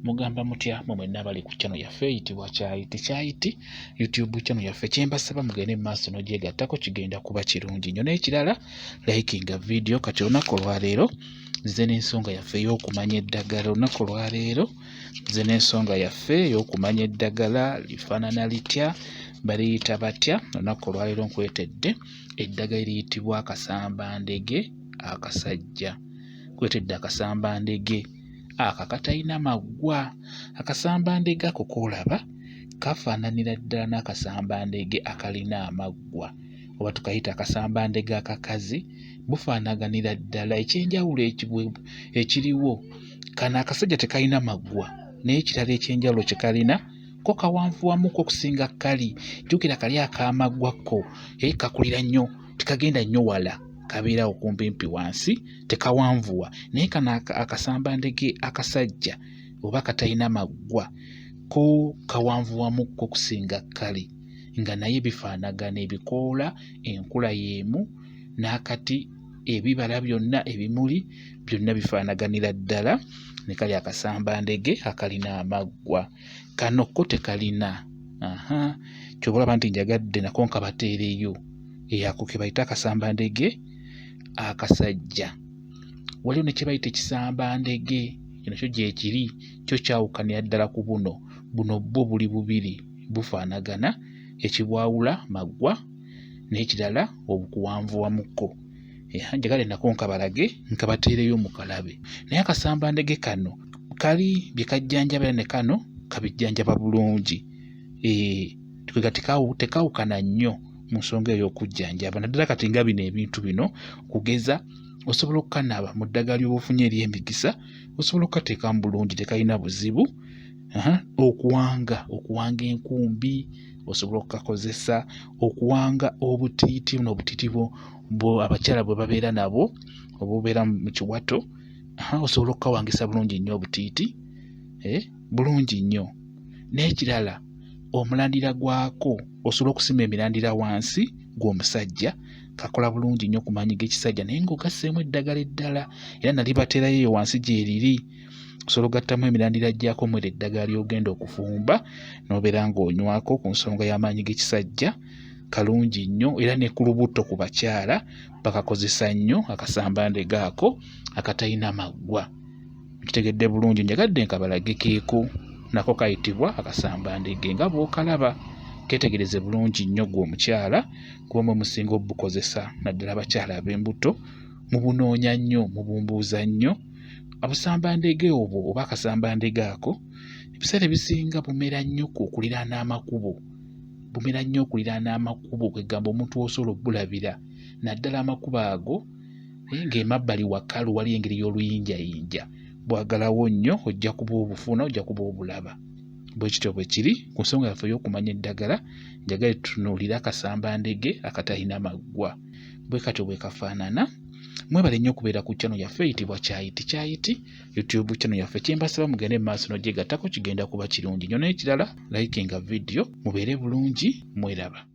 mugamba mutya mwe mwenna abali ku channel yaffe eyitibwa Kyayiti YouTube channel yaffe. Kyembasaba mugende mu maaso n'ogyegattako kigenda kuba kirungi nnyo. N'ekirala likinga video kati olunaku olwaleero nze n'ensonga yaffe ey'okumanya eddagala. Olunaku olwaleero nze n'ensonga yaffe ey'okumanya eddagala lifaanana litya, baliyita batya. Olunaku olwaleero nkwetedde eddagala eriyitibwa akasambandege akasajja. Nkwetedde akasambandege katalina maggwa. Akasambandege ako koolaba kafaananira ddala n'akasambandege akalina amaggwa, oba tukayita akasambandege akakazi. Bufaanaganira ddala. Ekyenjawulo ekiriwo, kano akasajja tekalina maggwa naye ekirala ekyenjawulo kye kalina ko kawanvuwamuko okusinga kali. Jjukira kali ak'amaggwako kakulira nnyo, tekagenda nnyo wala, kabeera okumpimpi wansi, tekawanvuwa. Naye kano akasambandege akasajja oba katalina maggwa ko kawanvuwamuko okusinga kali, nga naye bifaanagana, ebikoola, enkula y'emu, n'akati, ebibala byonna, ebimuli byonna bifaanaganira ddala ne kali akasambandege akalina amaggwa. Kano ko tekalina. Ky'oba olaba nti njagadde nako nkabateereyo. Ako ke bayita akasambandege akasajja. Waliwo ne kye bayita ekisambandege, kino kyo gyekiri, kyo kyawukanira ddala ku buno. Buno bwo buli bubiri bufaanagana, ekibwawula maggwa n'ekirala obukuwanvuwamuko. Njagala nako nkabateereyo mu kalabe. Naye akasambandege kano kali bye kajjanjabira ne kano kabijjanjaba bulungi. Tekawukana nnyo mu nsonga ey'okujjanjaba. Naddala kati nga bino ebintu bino kugeza osobola okukanaaba mu ddagala ly'obufunye ery'emikisa, osobola okukateekamu bulungi, tekalina buzibu. Okuwanga enkumbi osobola okukakozesa, okuwanga obutiiti, buno obutiiti abakyala bwe babeera nabo obubeera mu kiwato, osobola okukawangisa bulungi nnyo obutiiti, bulungi nnyo. N'ekirala omulandira gwako osobola okusima emirandira wansi gw'omusajja, kakola bulungi nnyo ku maanyi g'ekisajja, naye ng'ogasseemu eddagala eddala. Era nali bateerayo eyo wansi gyeriri, osobola ogattamu emirandira gyako mwero eddagala ly'ogenda okufumba n'obeera ng'onywako ku nsonga y'amaanyi g'ekisajja. Kalungi nnyo. Era ne ku lubuto ku bakyala bakakozesa nnyo akasambandege ako akatalina maggwa. Kitegedde bulungi. Njagadde nkabalage keeko, nako kayitibwa akasambandege. Nga bw'okalaba keetegereze bulungi nnyo gwe omukyala, kuba mwe musinga obukozesa, naddala abakyala ab'embuto mubunoonya nnyo, mubumbuuza nnyo. Obusambandege obwo oba akasambandege ako ebiseera ebisinga bumera nnyo okuliraana amakubo. Bumera nnyo okuliraana amakubo, kwegamba omuntu osobola obbulabira. Naddala amakubo ago ng'emabbali wakalu wali engeri y'oluyinjayinja. Bwagalawo nnyo ojja kuba obufuna, ojja kuba obulaba. Bwe kityo bwe kiri ku nsonga yaffe ey'okumanya eddagala. Njagala tutunuulire akasambandege akatalina maggwa. Bwe katyo bwe kafaanana. Mwebale nnyo okubeera ku channel yaffe eyitibwa Kyayiti YouTube channel yaffe. Kyembasaba mugende mu maaso n'ogyegattako kigenda kuba kirungi nnyo. N'ekirala likinga video, mubeere bulungi, mweraba.